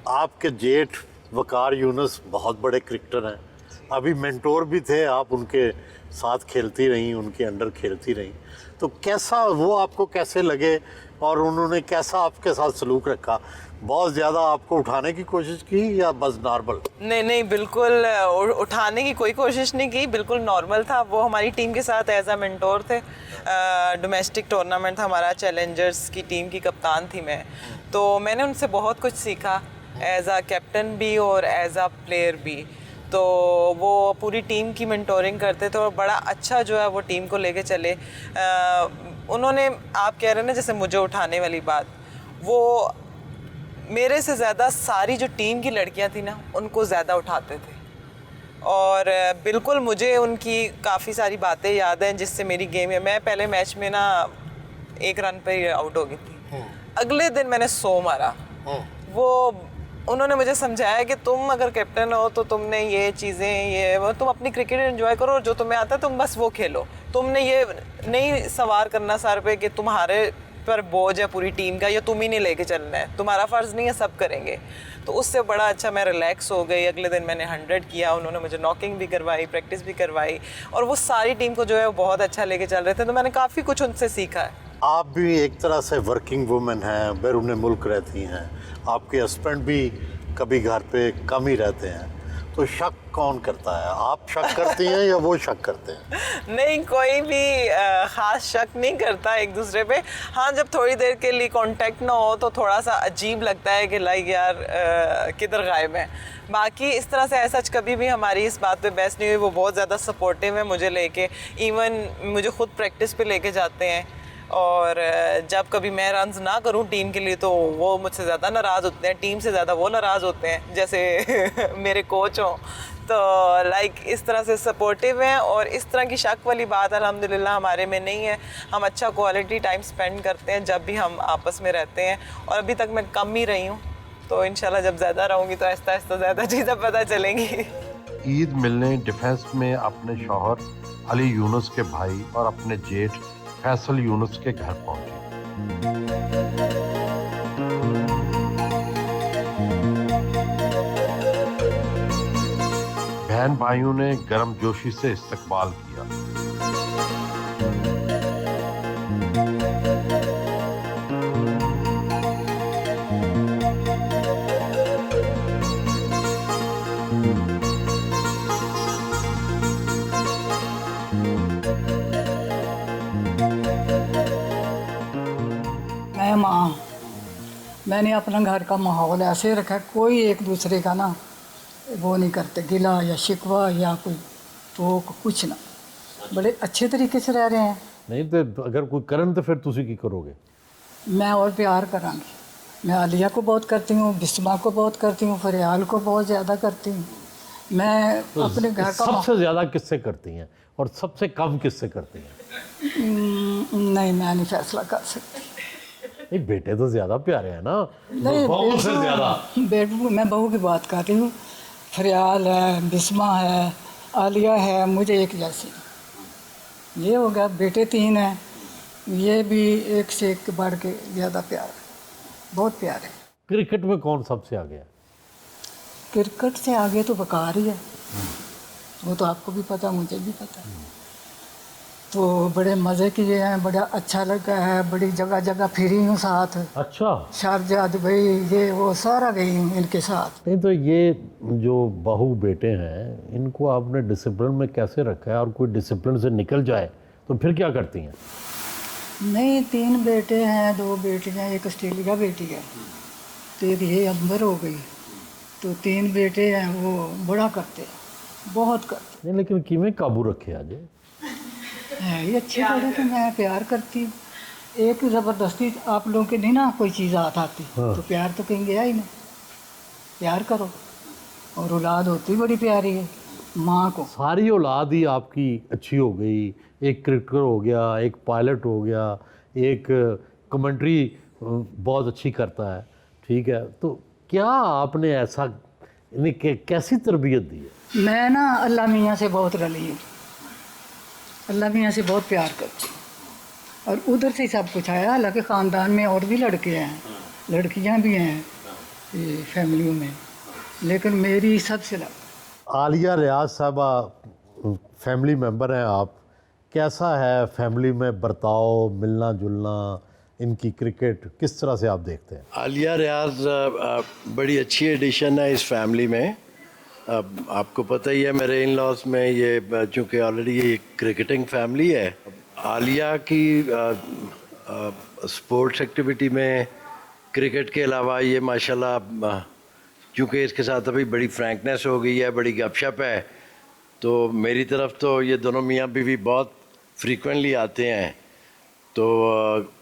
आपके जेठ वकार यूनुस बहुत बड़े क्रिकेटर हैं, अभी मेंटोर भी थे आप, उनके साथ खेलती रहीं, उनके अंडर खेलती रहीं, तो कैसा वो आपको कैसे लगे और उन्होंने कैसा आपके साथ सलूक रखा? बहुत ज़्यादा आपको उठाने की कोशिश की या बस नॉर्मल? नहीं नहीं, बिल्कुल उठाने की कोई कोशिश नहीं की, बिल्कुल नॉर्मल था। वो हमारी टीम के साथ एज अ मेंटोर थे। डोमेस्टिक टूर्नामेंट था हमारा, चैलेंजर्स की टीम की कप्तान थी मैं, तो मैंने उनसे बहुत कुछ सीखा एज अ कैप्टन भी और एज अ प्लेयर भी। तो वो पूरी टीम की मेंटोरिंग करते थे और बड़ा अच्छा जो है वो टीम को लेके चले। उन्होंने, आप कह रहे हैं ना जैसे मुझे उठाने वाली बात, वो मेरे से ज़्यादा सारी जो टीम की लड़कियां थी ना उनको ज़्यादा उठाते थे। और बिल्कुल मुझे उनकी काफ़ी सारी बातें याद हैं जिससे मेरी गेम है। मैं पहले मैच में ना 1 रन पे ही आउट हो गई थी, अगले दिन मैंने 100 मारा। वो उन्होंने मुझे समझाया कि तुम अगर कैप्टन हो तो तुमने ये चीज़ें, ये वो, तुम अपनी क्रिकेट एंजॉय करो और जो तुम्हें आता है तुम बस वो खेलो। तुमने ये नहीं सवार करना सर पे कि तुम्हारे पर बोझ है पूरी टीम का, या तुम ही नहीं लेके चलना है, तुम्हारा फ़र्ज़ नहीं है, सब करेंगे। तो उससे बड़ा अच्छा मैं रिलैक्स हो गई। अगले दिन मैंने 100 किया, उन्होंने मुझे नॉकिंग भी करवाई, प्रैक्टिस भी करवाई, और वो सारी टीम को जो है वो बहुत अच्छा लेके चल रहे थे। तो मैंने काफ़ी कुछ उनसे सीखा है। आप भी एक तरह से वर्किंग वुमेन हैं, बैरून मुल्क रहती हैं, आपके हस्बैंड भी कभी घर पे कम ही रहते हैं, तो शक कौन करता है? आप शक करती हैं या वो शक करते हैं? नहीं, कोई भी ख़ास शक नहीं करता एक दूसरे पे। हाँ, जब थोड़ी देर के लिए कांटेक्ट ना हो तो थोड़ा सा अजीब लगता है कि लाइक यार किधर गायब है। बाकी इस तरह से ऐसा कभी भी हमारी इस बात पे बहस नहीं हुई। वो बहुत ज़्यादा सपोर्टिव है मुझे लेके, इवन मुझे खुद प्रैक्टिस पे लेके जाते हैं, और जब कभी मैं रन्स ना करूं टीम के लिए तो वो मुझसे ज़्यादा नाराज़ होते हैं, टीम से ज़्यादा वो नाराज़ होते हैं, जैसे मेरे कोच हों। तो लाइक इस तरह से सपोर्टिव हैं, और इस तरह की शक वाली बात अल्हम्दुलिल्लाह हमारे में नहीं है। हम अच्छा क्वालिटी टाइम स्पेंड करते हैं जब भी हम आपस में रहते हैं, और अभी तक मैं कम ही रही हूँ, तो इंशाल्लाह जब ज़्यादा रहूँगी तो आहिस्ता आहिस्ता ज़्यादा चीज़ें पता चलेंगी। ईद मिलने डिफेंस में अपने शौहर अली यूनुस के भाई और अपने जेठ फैसल यूनुस के घर पहुंचे। बहन भाइयों ने गर्मजोशी से इस्तकबाल किया। मैं माँ, मैंने अपना घर का माहौल ऐसे रखा, कोई एक दूसरे का ना वो नहीं करते, गिला या शिकवा या कोई तो कुछ ना, बड़े अच्छे तरीके से रह रहे हैं। नहीं तो अगर कोई करन तो फिर तुसी की करोगे? मैं और प्यार करांगी। मैं आलिया को बहुत करती हूँ, बिस्मा को बहुत करती हूँ, फरियाल को बहुत ज़्यादा करती हूँ। मैं तो अपने घर का सबसे ज़्यादा किससे करती हैं और सबसे कम किससे करती हैं? नहीं, मैं नहीं फैसला कर सकती। नहीं, बेटे तो ज़्यादा प्यारे हैं ना, नहीं, बहू से ज़्यादा। बेटू, मैं बहू की बात कर रही हूँ। फरियाल है, बिस्मा है, आलिया है, मुझे एक जैसी। ये हो गया, बेटे 3 हैं, ये भी एक से एक बढ़ के ज़्यादा प्यार, बहुत प्यार है। क्रिकेट में कौन सबसे आगे है? क्रिकेट से आगे तो वकार ही है, वो तो आपको भी पता, मुझे भी पता है। तो बड़े मज़े किए हैं, बड़ा अच्छा लगा है, बड़ी जगह जगह फिरी हूँ साथ। अच्छा, शारजा, दुबई, ये वो सारा गई हूँ इनके साथ। नहीं तो ये जो बहू बेटे हैं इनको आपने डिसिप्लिन में कैसे रखा है? और कोई डिसिप्लिन से निकल जाए तो फिर क्या करती हैं? नहीं, 3 बेटे हैं, 2 बेटियाँ, एक ऑस्ट्रेलिया बेटी है, तो एक ये अंबर हो गई, तो 3 बेटे हैं, वो बड़ा करते हैं, बहुत करते नहीं, लेकिन किमें काबू रखे आज? हैं। ये अच्छे बड़े, तो मैं प्यार करती हूँ। एक ज़बरदस्ती आप लोगों के नहीं ना कोई चीज़ हाथ आती, तो प्यार तो कहीं गया ही नहीं। प्यार करो, और औलाद होती बड़ी प्यारी है माँ को। सारी औलाद ही आपकी अच्छी हो गई, एक क्रिकेटर हो गया, एक पायलट हो गया, एक कमेंट्री बहुत अच्छी करता है, ठीक है, तो क्या आपने ऐसा इन्हें कैसी तरबियत दी है? मैं ना अल्लाह मियाँ से बहुत रली हूँ, अल्लाह मियाँ से बहुत प्यार करती हूँ, और उधर से सब कुछ आया। हालांकि ख़ानदान में और भी लड़के हैं, लड़कियाँ भी हैं, ये फैमिलियों में, लेकिन मेरी सबसे लगा। आलिया रियाज साहबा फैमिली मेंबर हैं आप, कैसा है फैमिली में बर्ताव, मिलना जुलना, इनकी क्रिकेट किस तरह से आप देखते हैं? आलिया रियाज बड़ी अच्छी एडिशन है इस फैमिली में। अब आपको पता ही है मेरे इन लॉज में ये चूँकि ऑलरेडी ये क्रिकेटिंग फैमिली है। आलिया की स्पोर्ट्स एक्टिविटी में क्रिकेट के अलावा ये माशाल्लाह चूँकि इसके साथ अभी बड़ी फ्रैंकनेस हो गई है, बड़ी गपशप है, तो मेरी तरफ तो ये दोनों मियाँ बीवी बहुत फ्रीक्वेंटली आते हैं। तो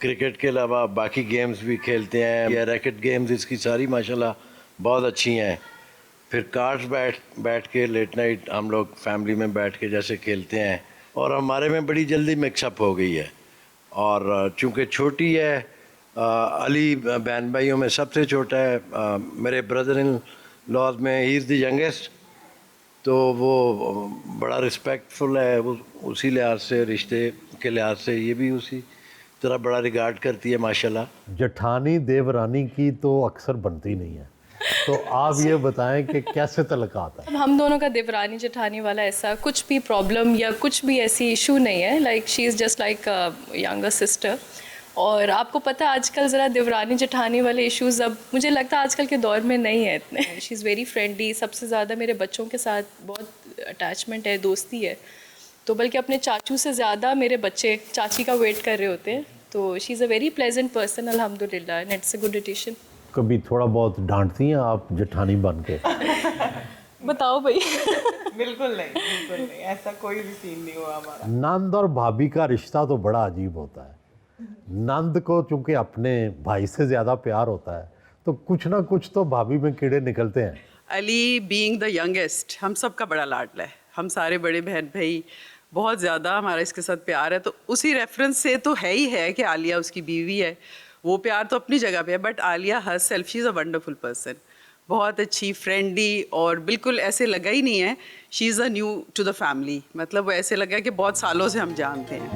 क्रिकेट के अलावा बाकी गेम्स भी खेलते हैं। ये रैकेट गेम्स इसकी सारी माशाल्लाह बहुत अच्छी हैं। फिर कार्ड्स बैठ के लेट नाइट हम लोग फैमिली में बैठ के जैसे खेलते हैं, और हमारे में बड़ी जल्दी मिक्सअप हो गई है। और चूँकि छोटी है, अली बहन भाइयों में सबसे छोटा है, मेरे ब्रदर इन लॉज में ही इज़ द यंगेस्ट, तो वो बड़ा रिस्पेक्टफुल है। उसी लिहाज से, रिश्ते के लिहाज से ये भी उसी तरह बड़ा रिगार्ड करती है माशाल्लाह। जेठानी देवरानी की तो अक्सर बनती नहीं है, तो आप ये बताएं कि कैसे तल्लुकात है? हम दोनों का देवरानी जेठानी वाला ऐसा कुछ भी प्रॉब्लम या कुछ भी ऐसी इशू नहीं है। Like she is just like younger sister. और आपको पता है आजकल ज़रा देवरानी जेठानी वाले इश्यूज़ अब मुझे लगता है आजकल के दौर में नहीं है इतने। She is very friendly. सबसे ज़्यादा मेरे बच्चों के साथ बहुत अटैचमेंट है, दोस्ती है। तो बल्कि अपने चाचू से ज़्यादा मेरे बच्चे चाची का वेट कर रहे होते हैं। तो she is a very pleasant person अल्हम्दुलिल्लाह, and it's a good addition. कभी थोड़ा बहुत डांटती हैं आप जेठानी बन के? बताओ भाई। बिल्कुल नहीं, ऐसा कोई भी सीन नहीं हुआ हमारा। नंद और भाभी का रिश्ता तो बड़ा अजीब होता है। नंद को चूंकि अपने भाई से ज़्यादा प्यार होता है, तो कुछ ना कुछ तो भाभी में कीड़े निकलते हैं। अली बीइंग द यंगेस्ट हम सब का बड़ा लाडला है। हम सारे बड़े बहन भाई बहुत ज़्यादा हमारा इसके साथ प्यार है। तो उसी रेफरेंस से तो है ही है कि आलिया उसकी बीवी है, वो प्यार तो अपनी जगह पे है। But Alia her self she is a wonderful person, बहुत अच्छी, फ्रेंडली, और बिल्कुल ऐसे लगा ही नहीं है she is a new to the family. मतलब वो ऐसे लगा कि बहुत सालों से हम जानते हैं।